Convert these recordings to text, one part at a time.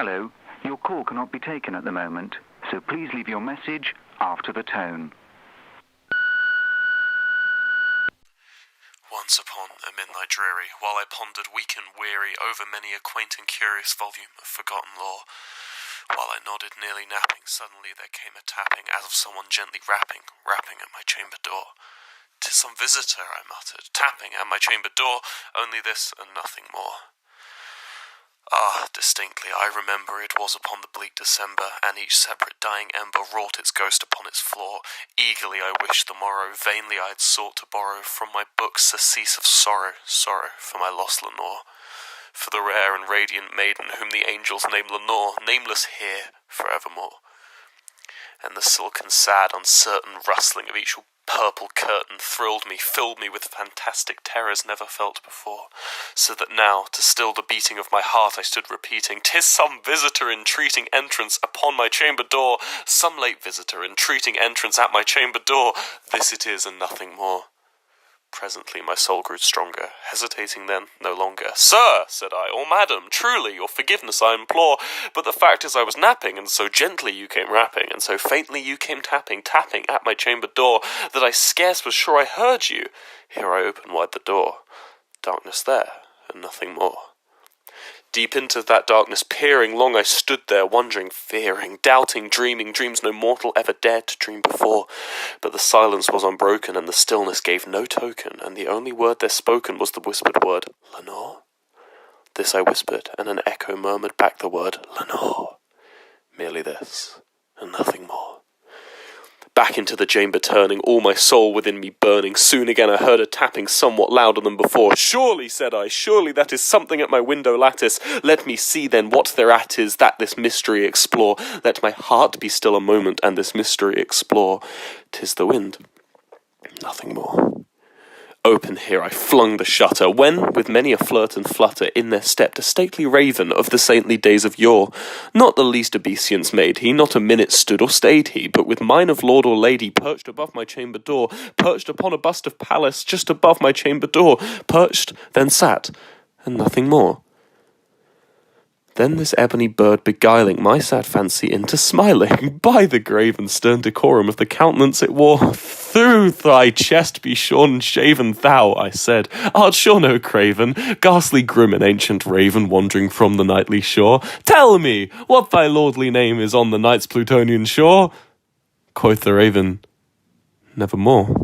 Hello, your call cannot be taken at the moment, so please leave your message after the tone. Once upon a midnight dreary, while I pondered weak and weary over many a quaint and curious volume of forgotten lore, while I nodded nearly napping, suddenly there came a tapping as of someone gently rapping at my chamber door. "'Tis some visitor," I muttered, "tapping at my chamber door, only this and nothing more." Ah, distinctly, I remember it was upon the bleak December, and each separate dying ember wrought its ghost upon its floor. Eagerly I wished the morrow, vainly I had sought to borrow from my books surcease of sorrow, sorrow for my lost Lenore, for the rare and radiant maiden whom the angels name Lenore, nameless here forevermore. And the silken, sad, uncertain rustling of each purple curtain thrilled me, filled me with fantastic terrors never felt before, so that now, to still the beating of my heart, I stood repeating, "'Tis some visitor entreating entrance upon my chamber door, some late visitor entreating entrance at my chamber door, this it is and nothing more." Presently my soul grew stronger, hesitating then no longer. "Sir," said I, "or madam, truly your forgiveness I implore, but the fact is I was napping, and so gently you came rapping, and so faintly you came tapping at my chamber door, that I scarce was sure I heard you. Here I opened wide the door. Darkness there, and nothing more. Deep into that darkness peering, long I stood there, wondering, fearing, doubting, dreaming dreams no mortal ever dared to dream before. But the silence was unbroken, and the stillness gave no token, and the only word there spoken was the whispered word, "Lenore?" This I whispered, and an echo murmured back the word, "Lenore." Merely this, and nothing more. Back into the chamber turning, all my soul within me burning, soon again I heard a tapping somewhat louder than before. "Surely," said I, "surely that is something at my window lattice. Let me see then what thereat is, that this mystery explore. Let my heart be still a moment, and this mystery explore. 'Tis the wind, nothing more." Open here I flung the shutter, when, with many a flirt and flutter, in there stepped a stately raven of the saintly days of yore. Not the least obeisance made he, not a minute stood or stayed he, but with mine of lord or lady perched above my chamber door, perched upon a bust of Pallas just above my chamber door, perched, then sat, and nothing more. Then this ebony bird beguiling my sad fancy into smiling, by the grave and stern decorum of the countenance it wore. "Through thy chest be shorn and shaven, thou," I said, "art sure no craven, ghastly grim and ancient raven, wandering from the nightly shore. Tell me, what thy lordly name is on the night's Plutonian shore?" Quoth the raven, "Nevermore."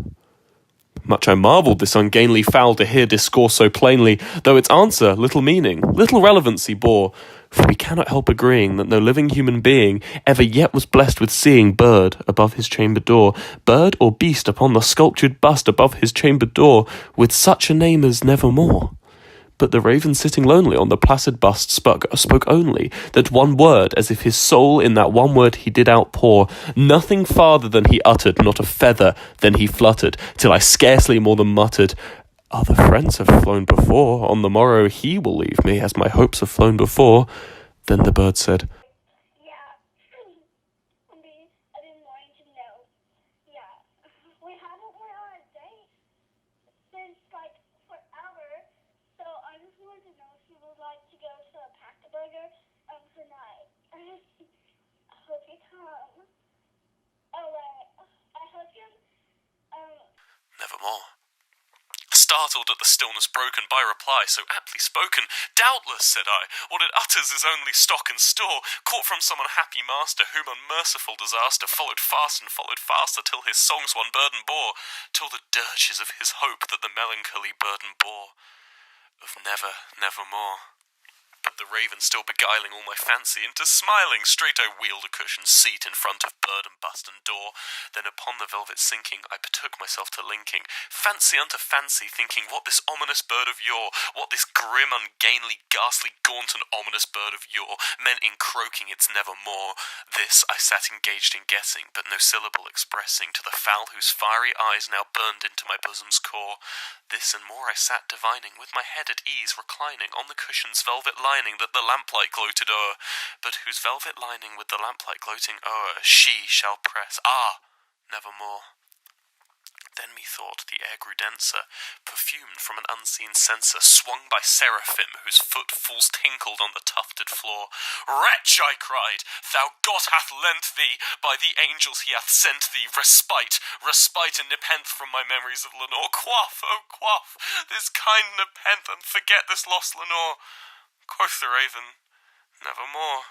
Much I marvelled this ungainly fowl to hear discourse so plainly, though its answer little meaning, little relevancy bore. For we cannot help agreeing that no living human being ever yet was blessed with seeing bird above his chamber door, bird or beast upon the sculptured bust above his chamber door, with such a name as Nevermore. But the raven sitting lonely on the placid bust spoke only that one word, as if his soul in that one word he did outpour. Nothing farther than he uttered, not a feather than he fluttered, till I scarcely more than muttered, "Other friends have flown before, on the morrow he will leave me, as my hopes have flown before." Then the bird said, Yeah, I've been wanting to know. Yeah, we haven't went on a date since like forever, so I just wanted to know if you would like to go to a Pack-a-Burger tonight. I hope you come. Oh wait, I hope you Nevermore. Startled at the stillness broken by reply so aptly spoken, "Doubtless," said I, "what it utters is only stock and store, caught from some unhappy master, whom unmerciful disaster followed fast and followed faster, till his songs one burden bore, till the dirges of his hope that the melancholy burden bore, of never, nevermore." But the raven still beguiling all my fancy into smiling, straight I wheeled a cushioned seat in front of bird and bust and door. Then upon the velvet sinking, I betook myself to linking, fancy unto fancy, thinking what this ominous bird of yore, what this grim, ungainly, ghastly, gaunt and ominous bird of yore meant in croaking its nevermore. This I sat engaged in guessing, but no syllable expressing to the fowl whose fiery eyes now burned into my bosom's core. This and more I sat divining, with my head at ease reclining on the cushion's velvet lining that the lamplight gloated o'er, but whose velvet lining with the lamplight gloating o'er she shall press, nevermore. Then methought the air grew denser, perfumed from an unseen censer, swung by seraphim whose footfalls tinkled on the tufted floor. "Wretch," I cried, "thou God hath lent thee, by the angels he hath sent thee, respite, respite and nepenthe from my memories of Lenore. Quaff, oh quaff, this kind nepenthe, and forget this lost Lenore." Quoth the raven, "Nevermore."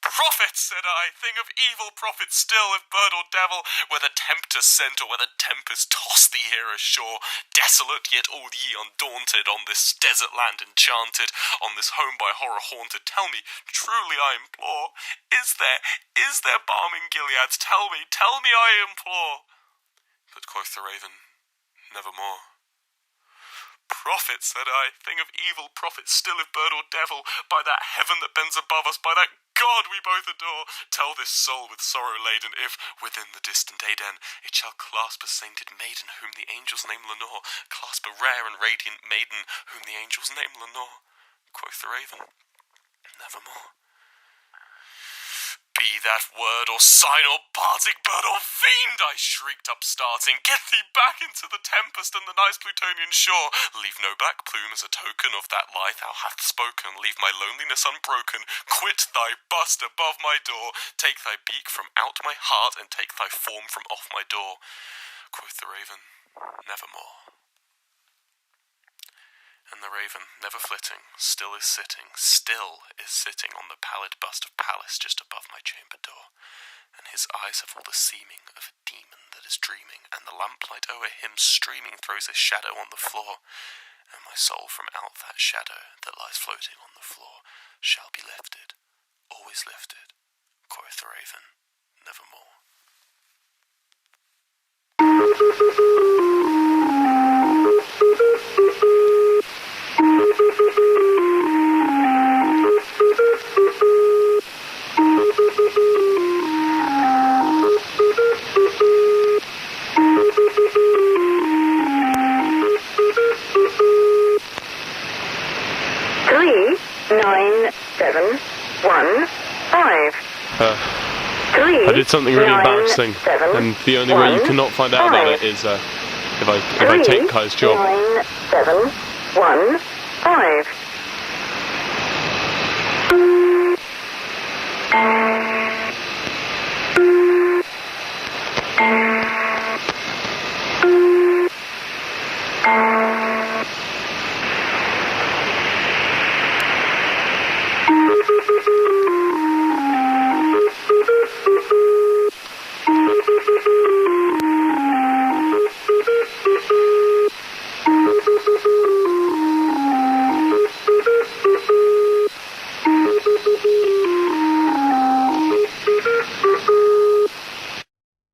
"Prophet," said I, "thing of evil, prophet still, if bird or devil, whether tempter sent or whether tempest tossed thee here ashore, desolate yet all ye undaunted, on this desert land enchanted, on this home by horror haunted, tell me, truly I implore, is there balm in Gilead? Tell me, I implore." But quoth the raven, "Nevermore." "Prophet," said I, "thing of evil, prophet still, if bird or devil, by that heaven that bends above us, by that God we both adore, tell this soul with sorrow laden, if, within the distant Aden, it shall clasp a sainted maiden, whom the angels name Lenore, clasp a rare and radiant maiden, whom the angels name Lenore." Quoth the raven, "Nevermore." "Be that word or sign or parting, bird or fiend," I shrieked upstarting, "get thee back into the tempest and the nice Plutonian shore. Leave no back plume as a token of that lie thou hast spoken. Leave my loneliness unbroken. Quit thy bust above my door. Take thy beak from out my heart, and take thy form from off my door." Quoth the raven, "Nevermore." And the raven, never flitting, still is sitting on the pallid bust of Pallas just above my chamber door, and his eyes have all the seeming of a demon that is dreaming, and the lamplight o'er him streaming throws a shadow on the floor, and my soul from out that shadow that lies floating on the floor shall be lifted, always lifted, quoth the raven, nevermore. I did something really embarrassing, and the only way you cannot find out about it is if I take Kai's job. 9, 7, 1, 5.